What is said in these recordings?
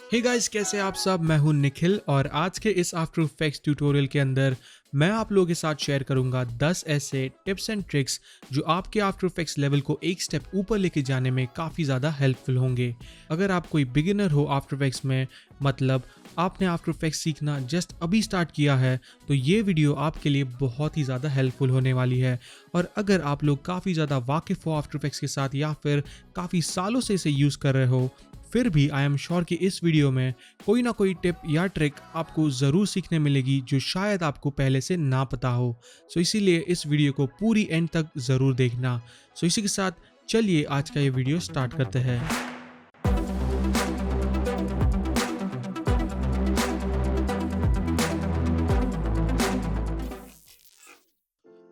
Hey guys, कैसे आप सब। मैं हूं निखिल और आज के इस आफ्टर इफेक्ट्स ट्यूटोरियल के अंदर मैं आप लोगों के साथ शेयर करूंगा 10 ऐसे टिप्स एंड ट्रिक्स जो आपके आफ्टर इफेक्ट्स लेवल को एक स्टेप ऊपर लेके जाने में काफ़ी ज़्यादा हेल्पफुल होंगे। अगर आप कोई बिगिनर हो आफ्टर इफेक्ट्स में, मतलब आपने आफ्टर इफेक्ट्स सीखना जस्ट अभी स्टार्ट किया है, तो ये वीडियो आपके लिए बहुत ही ज़्यादा हेल्पफुल होने वाली है। और अगर आप लोग काफ़ी ज़्यादा वाकिफ़ हो आफ्टर इफेक्ट्स के साथ या फिर काफ़ी सालों से इसे यूज़ कर रहे हो, फिर भी आई एम श्योर कि इस वीडियो में कोई ना कोई टिप या ट्रिक आपको ज़रूर सीखने मिलेगी जो शायद आपको पहले से ना पता हो। सो इसीलिए इस वीडियो को पूरी एंड तक ज़रूर देखना। सो इसी के साथ चलिए आज का ये वीडियो स्टार्ट करते हैं।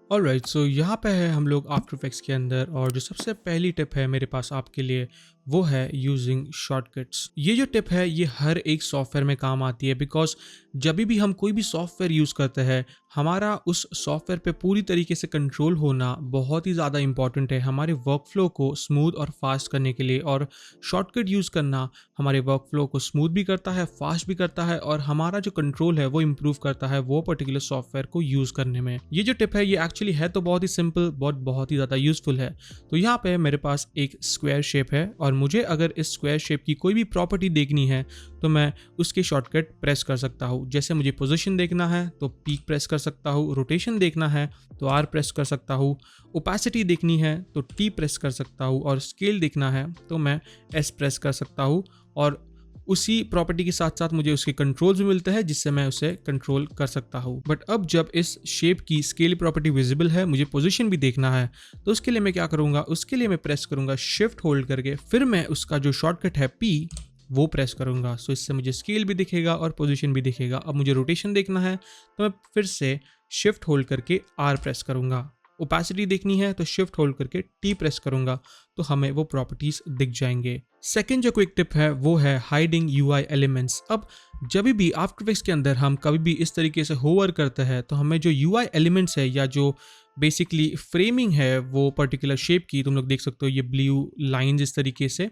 ऑलराइट, सो यहाँ पे है हम लोग आफ्टर इफेक्ट्स के अंदर, और जो सबसे पहली टिप है मेरे पास आपके लिए वो है यूजिंग शॉर्टकट्स। ये जो टिप है ये हर एक सॉफ्टवेयर में काम आती है, बिकॉज जब भी हम कोई भी सॉफ्टवेयर यूज़ करते हैं हमारा उस सॉफ्टवेयर पे पूरी तरीके से कंट्रोल होना बहुत ही ज़्यादा इंपॉर्टेंट है हमारे वर्कफ्लो को स्मूथ और फास्ट करने के लिए। और शॉर्टकट यूज़ करना हमारे वर्कफ्लो को स्मूथ भी करता है, फास्ट भी करता है, और हमारा जो कंट्रोल है वो इम्प्रूव करता है वो पर्टिकुलर सॉफ्टवेयर को यूज़ करने में। ये जो टिप है ये एक्चुअली है तो बहुत ही सिंपल बट बहुत ही ज़्यादा यूजफुल है। तो यहाँ पे मेरे पास एक स्क्वायर शेप है और मुझे अगर इस स्क्वायर शेप की कोई भी प्रॉपर्टी देखनी है तो मैं उसके शॉर्टकट प्रेस कर सकता हूँ। जैसे मुझे पोजीशन देखना है तो पी प्रेस कर सकता हूँ, रोटेशन देखना है तो आर प्रेस कर सकता हूँ, ओपेसिटी देखनी है तो टी प्रेस कर सकता हूँ, और स्केल देखना है तो मैं एस प्रेस कर सकता हूँ। और उसी प्रॉपर्टी के साथ साथ मुझे उसके कंट्रोल्स भी मिलते हैं जिससे मैं उसे कंट्रोल कर सकता हूँ। बट अब जब इस शेप की स्केल प्रॉपर्टी विजिबल है, मुझे पोजीशन भी देखना है, तो उसके लिए मैं क्या करूँगा, उसके लिए मैं प्रेस करूँगा शिफ्ट होल्ड करके, फिर मैं उसका जो शॉर्टकट है पी वो प्रेस करूँगा। सो इससे मुझे स्केल भी दिखेगा और पोजीशन भी दिखेगा। अब मुझे रोटेशन देखना है तो मैं फिर से शिफ्ट होल्ड करके आर प्रेस करूँगा। ओपेसिटी देखनी है तो शिफ्ट होल्ड करके टी प्रेस करूँगा तो हमें वो प्रॉपर्टीज दिख जाएंगे। सेकेंड जो क्विक टिप है वो है हाइडिंग यूआई एलिमेंट्स। अब जब भी आफ्टर इफेक्ट्स के अंदर हम कभी भी इस तरीके से होवर करते हैं तो हमें जो यूआई एलिमेंट्स है या जो बेसिकली फ्रेमिंग है वो पर्टिकुलर शेप की, तुम लोग देख सकते हो ये ब्लू लाइंस इस तरीके से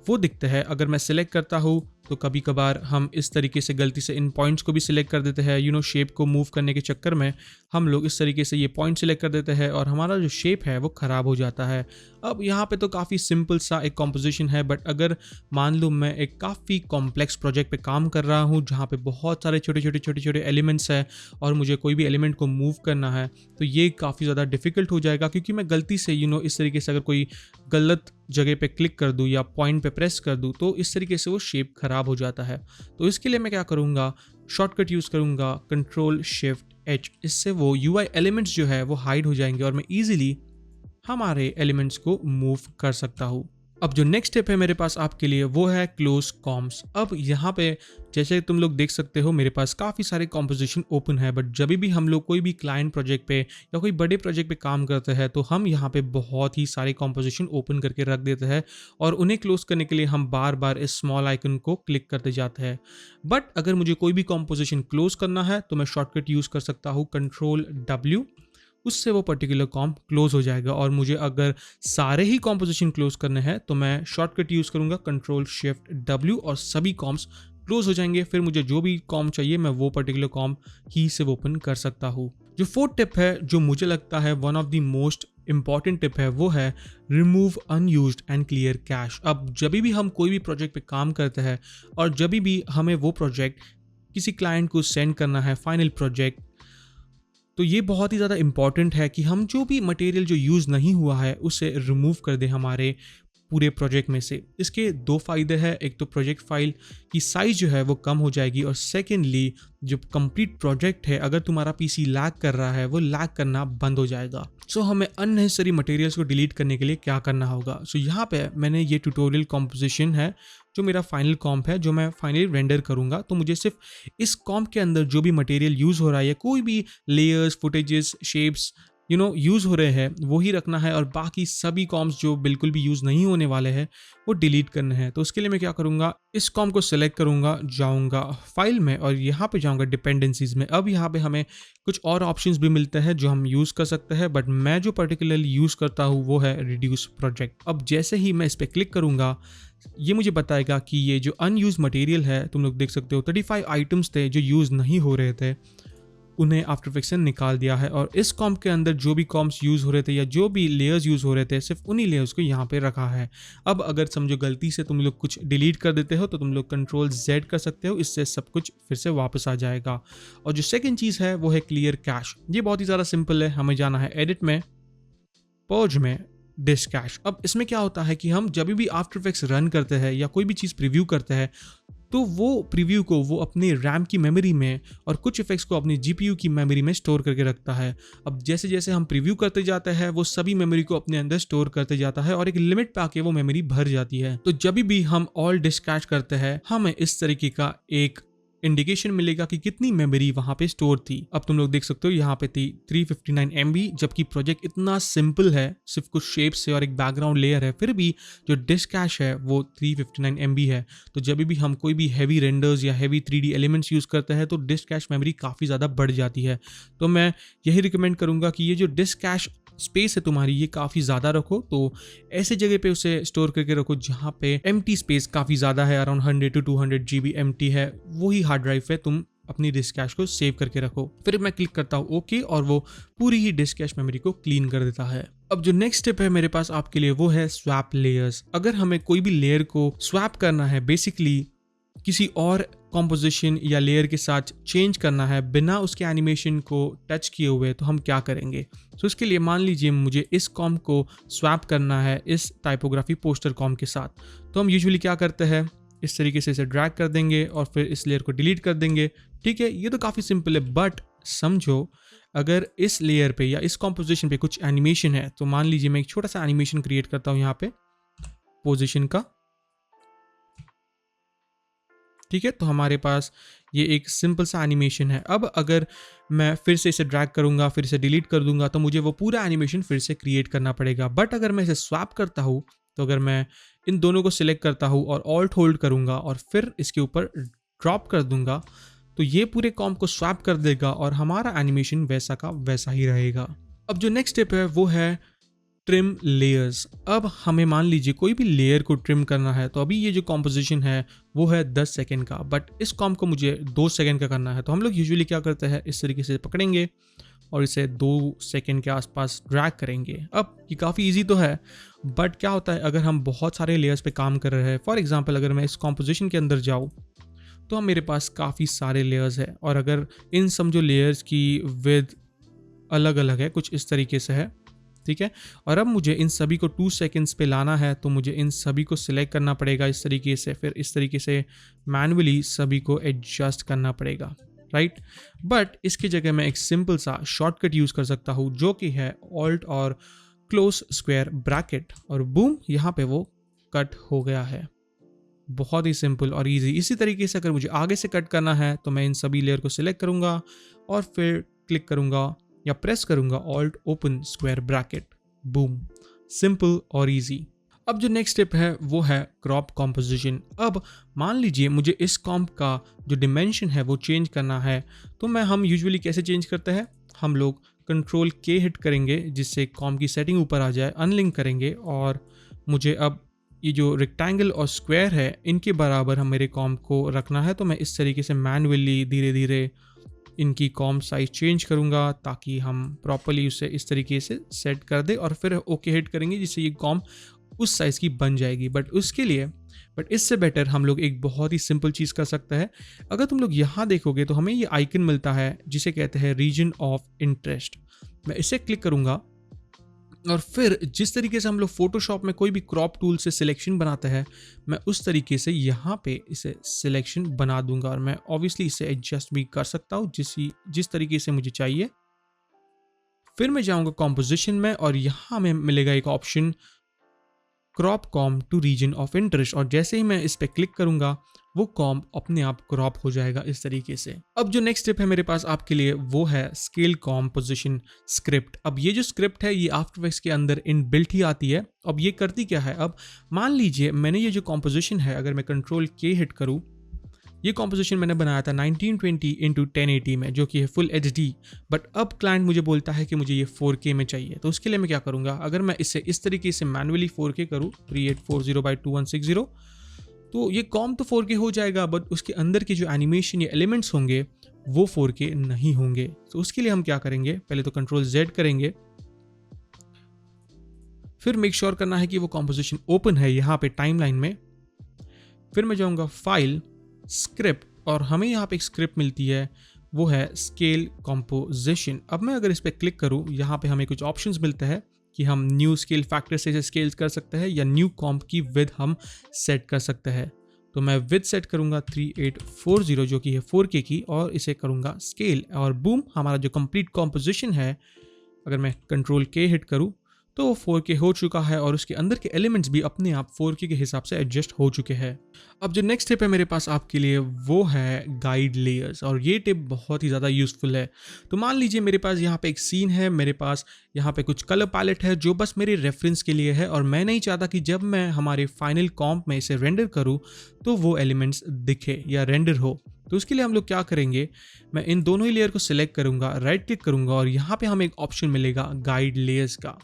वो दिखते हैं। अगर मैं सिलेक्ट करता हूँ तो कभी कभार हम इस तरीके से गलती से इन पॉइंट्स को भी सिलेक्ट कर देते हैं। शेप को मूव करने के चक्कर में हम लोग इस तरीके से ये पॉइंट सिलेक्ट कर देते हैं और हमारा जो शेप है वो ख़राब हो जाता है। अब यहाँ पे तो काफ़ी सिंपल सा एक कॉम्पोजिशन है, बट अगर मान लो मैं एक काफ़ी कॉम्प्लेक्स प्रोजेक्ट पे काम कर रहा हूँ जहाँ पे बहुत सारे छोटे छोटे एलिमेंट्स हैं और मुझे कोई भी एलिमेंट को मूव करना है, तो ये काफ़ी ज़्यादा डिफिकल्ट हो जाएगा, क्योंकि मैं गलती से इस तरीके से अगर कोई गलत जगह पे क्लिक कर दूँ या पॉइंट पे प्रेस कर दूँ तो इस तरीके से वो शेप ख़राब हो जाता है। तो इसके लिए मैं क्या करूँगा, शॉर्टकट यूज़ करूँगा कंट्रोल शिफ्ट एच। इससे वो यूआई एलिमेंट्स जो है वो हाइड हो जाएंगे और मैं ईजिली हमारे एलिमेंट्स को मूव कर सकता हूँ। अब जो नेक्स्ट स्टेप है मेरे पास आपके लिए वो है क्लोज कॉम्स। अब यहाँ पे जैसे तुम लोग देख सकते हो मेरे पास काफ़ी सारे कॉम्पोजिशन ओपन है, बट जब भी हम लोग कोई भी क्लाइंट प्रोजेक्ट पे या कोई बड़े प्रोजेक्ट पे काम करते हैं तो हम यहाँ पे बहुत ही सारे कॉम्पोजिशन ओपन करके रख देते हैं और उन्हें क्लोज करने के लिए हम बार बार इस स्मॉल आइकन को क्लिक करते जाते हैं। बट अगर मुझे कोई भी कॉम्पोजिशन क्लोज करना है तो मैं शॉर्टकट यूज़ कर सकता हूँ कंट्रोल डब्ल्यू, उससे वो पर्टिकुलर कॉम क्लोज हो जाएगा। और मुझे अगर सारे ही कॉम्पोजिशन क्लोज करने हैं तो मैं शॉर्टकट यूज़ करूँगा कंट्रोल शिफ्ट डब्ल्यू और सभी कॉम्स क्लोज हो जाएंगे। फिर मुझे जो भी कॉम चाहिए मैं वो पर्टिकुलर कॉम ही से ओपन कर सकता हूँ। जो फोर्थ टिप है जो मुझे लगता है one of the most important tip है वो है remove unused and clear cash. अब जब भी हम कोई भी प्रोजेक्ट पे काम करते हैं और जब भी हमें वो प्रोजेक्ट किसी क्लाइंट को सेंड करना है फाइनल प्रोजेक्ट, तो ये बहुत ही ज़्यादा इंपॉर्टेंट है कि हम जो भी मटेरियल जो यूज़ नहीं हुआ है उसे रिमूव कर दें हमारे पूरे प्रोजेक्ट में से। इसके दो फ़ायदे हैं, एक तो प्रोजेक्ट फाइल की साइज़ जो है वो कम हो जाएगी, और सेकेंडली जो कंप्लीट प्रोजेक्ट है अगर तुम्हारा पीसी लैग कर रहा है वो लैग करना बंद हो जाएगा। सो हमें अननेसेसरी मटेरियल्स को डिलीट करने के लिए क्या करना होगा। सो यहाँ पे मैंने ये ट्यूटोरियल कॉम्पोजिशन है जो मेरा फाइनल कॉम्प है जो मैं फाइनली रेंडर करूँगा, तो मुझे सिर्फ इस कॉम्प के अंदर जो भी मटेरियल यूज़ हो रहा है या कोई भी लेयर्स, फुटेजेस, शेप्स यूज़ हो रहे हैं वो ही रखना है, और बाकी सभी कॉम्स जो बिल्कुल भी यूज़ नहीं होने वाले हैं वो डिलीट करने हैं। तो उसके लिए मैं क्या करूँगा, इस कॉम को सिलेक्ट करूँगा, जाऊँगा फाइल में और यहाँ पे जाऊँगा डिपेंडेंसीज में। अब यहाँ पे हमें कुछ और ऑप्शंस भी मिलते हैं जो हम यूज़ कर सकते हैं, बट मैं जो पर्टिकुलरली यूज़ करता हूँ वो है रिड्यूस प्रोजेक्ट। अब जैसे ही मैं इस पर क्लिक करूँगा ये मुझे बताएगा कि ये जो अनयूज मटेरियल है, तुम लोग देख सकते हो 35 आइटम्स थे जो यूज़ नहीं हो रहे थे, उन्हें आफ्टर इफेक्ट्स ने निकाल दिया है। और इस कॉम्प के अंदर जो भी कॉम्प्स यूज़ हो रहे थे या जो भी लेयर्स यूज़ हो रहे थे, सिर्फ उन्हीं लेयर्स को यहाँ पे रखा है। अब अगर समझो गलती से तुम लोग कुछ डिलीट कर देते हो तो तुम लोग Ctrl+Z कर सकते हो, इससे सब कुछ फिर से वापस आ जाएगा। और जो सेकेंड चीज़ है वो है क्लियर कैश। ये बहुत ही ज़्यादा सिंपल है, हमें जाना है एडिट में, पर्ज में, डिस्क कैश। अब इसमें क्या होता है कि हम जब भी आफ्टर इफेक्ट्स रन करते हैं या कोई भी चीज़ प्रीव्यू करते हैं तो वो प्रीव्यू को वो अपने रैम की मेमोरी में और कुछ इफेक्ट्स को अपनी जीपीयू की मेमोरी में स्टोर करके रखता है। अब जैसे जैसे हम प्रीव्यू करते जाते हैं वो सभी मेमोरी को अपने अंदर स्टोर करते जाता है और एक लिमिट पे आके वो मेमोरी भर जाती है। तो जब भी हम ऑल डिस्क कैश करते हैं हमें इस तरीके का एक इंडिकेशन मिलेगा कि कितनी मेमोरी वहां पे स्टोर थी। अब तुम लोग देख सकते हो यहाँ पे थी 359 MB, जबकि प्रोजेक्ट इतना सिंपल है, सिर्फ कुछ शेप्स से और एक बैकग्राउंड लेयर है, फिर भी जो डिस्क कैश है वो 359 MB है। तो जब भी हम कोई भी हैवी रेंडर्स या हैवी 3D एलिमेंट्स यूज़ करते हैं तो डिस्क कैश मेमोरी काफ़ी ज़्यादा बढ़ जाती है। तो मैं यही रिकमेंड करूँगा कि ये जो डिस्क कैश स्पेस है तुम्हारी ये काफ़ी ज़्यादा रखो, तो ऐसे जगह पे उसे स्टोर करके रखो जहाँ पे एम्प्टी स्पेस काफ़ी ज़्यादा है, अराउंड 100 to 200 GB एम्प्टी है, वही हार्ड ड्राइव पे तुम अपनी डिस्क कैश को सेव करके रखो। फिर मैं क्लिक करता हूँ ओके और वो पूरी ही डिस्क कैश मेमोरी को क्लीन कर देता है। अब जो नेक्स्ट स्टेप है मेरे पास आपके लिए वो है स्वैप लेयर्स। अगर हमें कोई भी लेयर को स्वैप करना है, बेसिकली किसी और कॉम्पोजिशन या लेयर के साथ चेंज करना है बिना उसके एनिमेशन को टच किए हुए, तो हम क्या करेंगे। तो इसके लिए मान लीजिए मुझे इस कॉम्प को स्वैप करना है इस टाइपोग्राफी पोस्टर कॉम्प के साथ, तो हम यूजुअली क्या करते हैं, इस तरीके से इसे ड्रैग कर देंगे और फिर इस लेयर को डिलीट कर देंगे। ठीक है, ये तो काफ़ी सिंपल है, बट समझो अगर इस लेयर पे या इस कॉम्पोजिशन पे कुछ एनिमेशन है, तो मान लीजिए मैं एक छोटा सा एनिमेशन क्रिएट करता हूँ यहाँ पे पोजिशन का। ठीक है, तो हमारे पास ये एक सिंपल सा एनिमेशन है। अब अगर मैं फिर से इसे ड्रैग करूंगा, फिर इसे डिलीट कर दूंगा, तो मुझे वो पूरा एनिमेशन फिर से क्रिएट करना पड़ेगा। बट अगर मैं इसे स्वैप करता हूँ, तो अगर मैं इन दोनों को सिलेक्ट करता हूँ और ऑल्ट होल्ड करूंगा और फिर इसके ऊपर ड्रॉप कर दूंगा, तो ये पूरे कॉम्प को स्वैप कर देगा और हमारा एनिमेशन वैसा का वैसा ही रहेगा। अब जो नेक्स्ट स्टेप है वो है ट्रिम लेयर्स। अब हमें मान लीजिए कोई भी लेयर को ट्रिम करना है, तो अभी ये जो कॉम्पोजिशन है वो है 10 सेकेंड का, बट इस कॉम्प को मुझे 2 सेकेंड का करना है। तो हम लोग यूजुअली क्या करते हैं, इस तरीके से पकड़ेंगे और इसे 2 सेकेंड के आसपास ड्रैग करेंगे। अब ये काफ़ी इजी तो है, बट क्या होता है अगर हम बहुत सारे लेयर्स पे काम कर रहे हैं, फॉर एग्जांपल अगर मैं इस कॉम्पोजिशन के अंदर जाऊँ तो मेरे पास काफ़ी सारे लेयर्स है और अगर इन समझो लेयर्स की विड्थ अलग अलग है, कुछ इस तरीके से है। ठीक है, और अब मुझे इन सभी को 2 सेकेंड्स पे लाना है, तो मुझे इन सभी को सिलेक्ट करना पड़ेगा इस तरीके से, फिर इस तरीके से मैन्युअली सभी को एडजस्ट करना पड़ेगा, राइट। बट इसकी जगह मैं एक सिंपल सा शॉर्टकट यूज़ कर सकता हूँ जो कि है ऑल्ट और क्लोज स्क्वायर ब्रैकेट, और बूम, यहाँ पे वो कट हो गया है। बहुत ही सिंपल और ईजी। इसी तरीके से अगर मुझे आगे से कट करना है तो मैं इन सभी लेयर को सिलेक्ट करूँगा और फिर क्लिक करूँगा या प्रेस करूंगा alt open square bracket, boom, simple और इजी। अब जो नेक्स्ट स्टेप है वो है क्रॉप कॉम्पोजिशन। अब मान लीजिए मुझे इस कॉम्प का जो डिमेंशन है वो चेंज करना है, तो हम यूजुअली कैसे चेंज करते हैं, हम लोग Ctrl+K हिट करेंगे जिससे कॉम्प की सेटिंग ऊपर आ जाए, अनलिंक करेंगे और मुझे अब ये जो रेक्टेंगल और स्क्वायर है इनके बराबर हम मेरे कॉम्प को रखना है। तो मैं इस तरीके से मैन्युअली धीरे धीरे इनकी कॉम्प साइज चेंज करूंगा ताकि हम प्रॉपर्ली उसे इस तरीके से सेट कर दे और फिर ओके हिट करेंगे जिससे ये कॉम्प उस साइज़ की बन जाएगी। बट इससे बेटर हम लोग एक बहुत ही सिंपल चीज़ कर सकते हैं। अगर तुम लोग यहाँ देखोगे तो हमें ये आइकन मिलता है जिसे कहते हैं रीजन ऑफ इंटरेस्ट। मैं इसे क्लिक करूँगा और फिर जिस तरीके से हम लोग फोटोशॉप में कोई भी क्रॉप टूल से सिलेक्शन बनाते हैं, मैं उस तरीके से यहाँ पे इसे सिलेक्शन बना दूंगा और मैं ऑब्वियसली इसे एडजस्ट भी कर सकता हूँ जिस तरीके से मुझे चाहिए। फिर मैं जाऊँगा कॉम्पोजिशन में और यहाँ हमें मिलेगा एक option crop comp to region of interest, और जैसे ही मैं इस पर क्लिक करूँगा वो कॉम्प अपने आप क्रॉप हो जाएगा इस तरीके से। अब जो नेक्स्ट स्टेप है मेरे पास आपके लिए वो है स्केल कॉम्पोजिशन स्क्रिप्ट। अब ये जो स्क्रिप्ट है ये आफ्टर इफेक्ट्स के अंदर इनबिल्ट ही आती है। अब ये करती क्या है, अब मान लीजिए मैंने ये जो कॉम्पोजिशन है, अगर मैं Ctrl+K हिट करूँ ये कॉम्पोजिशन मैंने बनाया था 1920 इंटू 1080 में, जो कि है फुल HD। बट अब क्लाइंट मुझे बोलता है कि मुझे ये 4K में चाहिए। तो उसके लिए मैं क्या करूँगा, अगर मैं इसे इस तरीके से मैनुअली 4K करूँ 3840/2160, तो ये कॉम्प तो 4K हो जाएगा, बट उसके अंदर के जो एनिमेशन या एलिमेंट्स होंगे वो 4K नहीं होंगे। तो उसके लिए हम क्या करेंगे, पहले तो Ctrl+Z करेंगे, फिर मेक श्योर करना है कि वो कॉम्पोजिशन ओपन है यहाँ पे टाइमलाइन में। फिर मैं जाऊँगा फाइल, स्क्रिप्ट, और हमें यहाँ पे एक स्क्रिप्ट मिलती है, वो है स्केल कॉम्पोजिशन। अब मैं अगर इस पर क्लिक करूँ, यहाँ पे हमें कुछ ऑप्शंस मिलते हैं कि हम न्यू स्केल फैक्टर से स्केल कर सकते हैं या न्यू कॉम्प की विद हम सेट कर सकते हैं। तो मैं विद सेट करूँगा 3840 जो कि है 4K की, और इसे करूँगा स्केल, और बूम, हमारा जो कंप्लीट कॉम्पोजिशन है, अगर मैं Ctrl+K हिट करूँ तो वो 4K हो चुका है और उसके अंदर के एलिमेंट्स भी अपने आप 4K के हिसाब से एडजस्ट हो चुके हैं। अब जो नेक्स्ट टिप है मेरे पास आपके लिए वो है गाइड लेयर्स, और ये टिप बहुत ही ज़्यादा यूज़फुल है। तो मान लीजिए मेरे पास यहाँ पे एक सीन है, मेरे पास यहाँ पे कुछ कलर पैलेट है जो बस मेरे रेफरेंस के लिए है, और मैं नहीं चाहता कि जब मैं हमारे फाइनल कॉम्प में इसे रेंडर करूँ तो वो एलिमेंट्स दिखे या रेंडर हो। तो उसके लिए हम लोग क्या करेंगे, मैं इन दोनों ही लेयर को सिलेक्ट करूँगा, राइट क्लिक करूँगा, और यहाँ पे हमें एक ऑप्शन मिलेगा गाइड लेयर्स का।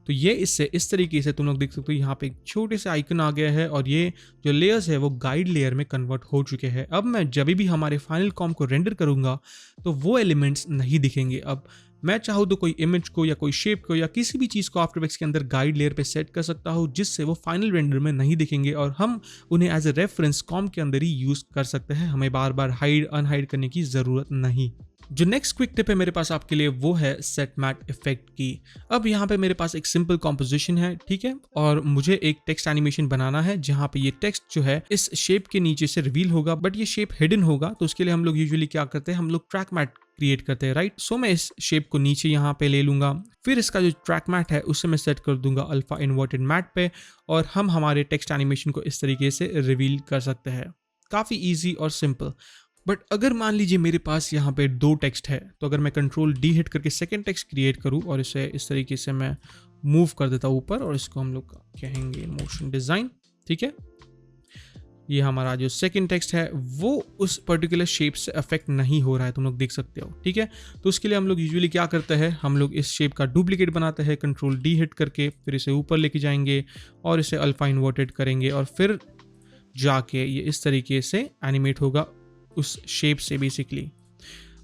तो ये इससे इस तरीके से तुम लोग देख सकते हो, यहाँ पे एक छोटे से आइकन आ गया है और ये जो लेयर्स है वो गाइड लेयर में कन्वर्ट हो चुके हैं। अब मैं जब भी हमारे फाइनल कॉम्प को रेंडर करूँगा तो वो एलिमेंट्स नहीं दिखेंगे। अब मैं चाहूँ तो कोई इमेज को या कोई शेप को या किसी भी चीज़ को आफ्टर इफेक्ट्स के अंदर गाइड लेयर पे सेट कर सकता हूँ, जिससे वो फाइनल रेंडर में नहीं दिखेंगे और हम उन्हें एज ए रेफरेंस कॉम्प के अंदर ही यूज़ कर सकते हैं। हमें बार बार हाइड अनहाइड करने की ज़रूरत नहीं। जो नेक्स्ट क्विक टिप है मेरे पास आपके लिए वो है सेट मैट इफेक्ट की। अब यहाँ पे मेरे पास एक सिंपल कॉम्पोजिशन है, ठीक है, और मुझे एक टेक्स्ट एनिमेशन बनाना है जहाँ पे ये टेक्स्ट जो है इस शेप के नीचे से रिवील होगा, बट ये शेप हिडन होगा। तो उसके लिए हम लोग यूजुअली क्या करते हैं, हम लोग ट्रैक मैट क्रिएट करते हैं, राइट। सो मैं इस शेप को नीचे यहाँ पे ले लूंगा, फिर इसका जो ट्रैक मैट है उससे मैं सेट कर दूंगा अल्फा इन्वर्टेड मैट पे, और हम हमारे टेक्स्ट एनिमेशन को इस तरीके से रिवील कर सकते हैं। काफ़ी ईजी और सिंपल। बट अगर मान लीजिए मेरे पास यहाँ पे दो टेक्स्ट है, तो अगर मैं Ctrl+D हिट करके सेकेंड टेक्स्ट क्रिएट करूँ और इसे इस तरीके से मैं मूव कर देता हूँ ऊपर, और इसको हम लोग कहेंगे मोशन डिज़ाइन, ठीक है। ये हमारा जो सेकेंड टेक्स्ट है वो उस पर्टिकुलर शेप से अफेक्ट नहीं हो रहा है, तुम लोग देख सकते हो, ठीक है। तो उसके लिए हम लोग यूजुअली क्या करते हैं, हम लोग इस शेप का डुप्लीकेट बनाते हैं Ctrl+D हिट करके, फिर इसे ऊपर लेके जाएंगे और इसे अल्फा इन्वर्टेड करेंगे, और फिर जाके ये इस तरीके से एनिमेट होगा उस शेप से बेसिकली।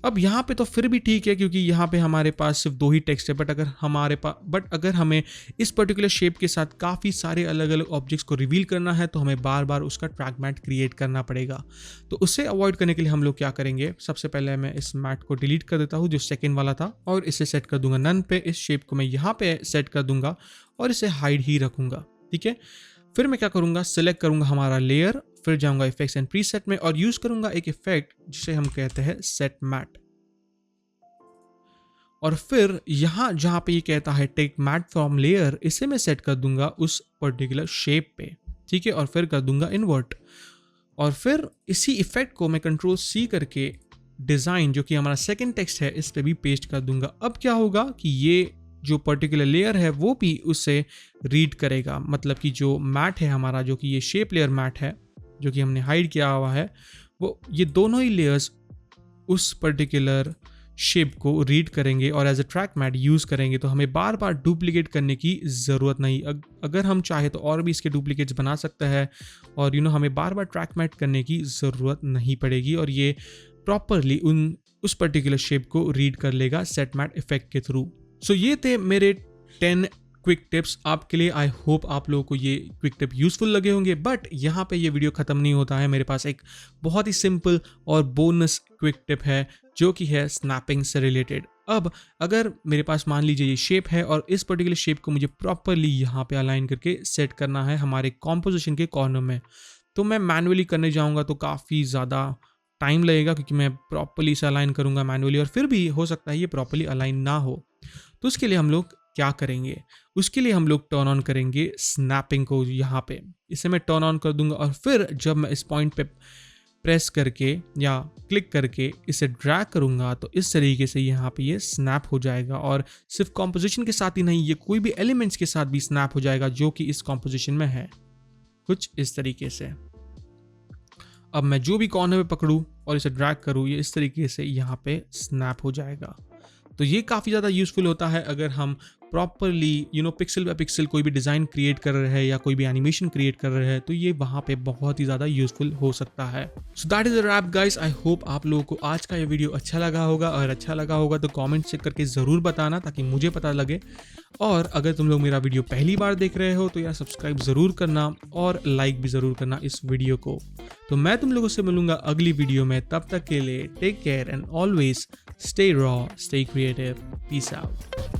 अब यहाँ पे तो फिर भी ठीक है क्योंकि यहाँ पे हमारे पास सिर्फ दो ही टेक्स्ट है, बट अगर हमें इस पर्टिकुलर शेप के साथ काफ़ी सारे अलग अलग ऑब्जेक्ट्स को रिवील करना है तो हमें बार बार उसका ट्रैक मैट क्रिएट करना पड़ेगा। तो उससे अवॉइड करने के लिए हम लोग क्या करेंगे, सबसे पहले मैं इस मैट को डिलीट कर देता हूँ जो सेकेंड वाला था, और इसे सेट कर दूंगा नन पे। इस शेप को मैं यहाँ पे सेट कर दूंगा और इसे हाइड ही रखूंगा, ठीक है। फिर मैं क्या करूंगा, सिलेक्ट करूंगा हमारा लेयर, फिर जाऊंगा इफेक्ट्स एंड प्रीसेट में और यूज करूंगा एक इफेक्ट जिसे हम कहते हैं सेट मैट। और फिर यहां जहां पे ये कहता है टेक मैट फ्रॉम लेयर, इसे मैं सेट कर दूंगा उस पर्टिकुलर शेप पे, ठीक है, और फिर कर दूंगा इन्वर्ट। और फिर इसी इफेक्ट को मैं Ctrl+C करके डिजाइन जो कि हमारा सेकेंड टेक्स्ट है इस पे भी पेस्ट कर दूंगा। अब क्या होगा कि ये जो पर्टिकुलर लेयर है वो भी उससे रीड करेगा, मतलब कि जो मैट है हमारा, जो कि ये शेप लेयर मैट है जो कि हमने हाइड किया हुआ है, वो ये दोनों ही लेयर्स उस पर्टिकुलर शेप को रीड करेंगे और as a track matte use करेंगे। तो हमें बार बार डुप्लीकेट करने की ज़रूरत नहीं। अगर हम चाहे तो और भी इसके डुप्लीकेट्स बना सकते हैं, और हमें बार बार ट्रैक मैट करने की ज़रूरत नहीं पड़ेगी, और ये प्रॉपरली उस पर्टिकुलर शेप को रीड कर लेगा सेट मैट इफेक्ट के थ्रू। सो ये थे मेरे 10 क्विक टिप्स आपके लिए। आई होप आप लोगों को ये क्विक टिप यूजफुल लगे होंगे। बट यहाँ पे ये वीडियो ख़त्म नहीं होता है, मेरे पास एक बहुत ही सिंपल और बोनस क्विक टिप है जो कि है स्नैपिंग से रिलेटेड। अब अगर मेरे पास मान लीजिए ये शेप है और इस पर्टिकुलर शेप को मुझे प्रॉपरली यहाँ पे अलाइन करके सेट करना है हमारे कॉम्पोजिशन के कॉर्नर में, तो मैं मैनुअली करने जाऊँगा तो काफ़ी ज़्यादा टाइम लगेगा क्योंकि मैं प्रॉपरली इसे अलाइन करूँगा मैनुअली, और फिर भी हो सकता है ये प्रॉपरली अलाइन ना हो। तो उसके लिए हम लोग क्या करेंगे, उसके लिए हम लोग टर्न ऑन करेंगे स्नैपिंग को। यहाँ पे इसे मैं टर्न ऑन कर दूंगा, और फिर जब मैं इस पॉइंट पे प्रेस करके या क्लिक करके इसे ड्रैग करूंगा तो इस तरीके से यहाँ पे ये स्नैप हो जाएगा। और सिर्फ कॉम्पोजिशन के साथ ही नहीं, ये कोई भी एलिमेंट्स के साथ भी स्नैप हो जाएगा जो कि इस कॉम्पोजिशन में है, कुछ इस तरीके से। अब मैं जो भी कॉर्नर पे पकड़ूँ और इसे ड्रैग करूँ, ये इस तरीके से यहाँ पे स्नैप हो जाएगा। तो ये काफ़ी ज़्यादा यूज़फुल होता है अगर हम प्रॉपरली पिक्सल बाय पिक्सल कोई भी डिज़ाइन क्रिएट कर रहे हैं या कोई भी एनिमेशन क्रिएट कर रहे हैं, तो ये वहाँ पे बहुत ही ज़्यादा यूज़फुल हो सकता है। So that is a wrap guys. I hope आप लोगों को आज का ये वीडियो अच्छा लगा होगा, और अच्छा लगा होगा तो कमेंट चेक करके ज़रूर बताना ताकि मुझे पता लगे। और अगर तुम लोग मेरा वीडियो पहली बार देख रहे हो तो यार सब्सक्राइब ज़रूर करना और लाइक भी ज़रूर करना इस वीडियो को। तो मैं तुम लोगों से मिलूंगा अगली वीडियो में, तब तक के लिए take care and always stay raw, stay creative, peace out.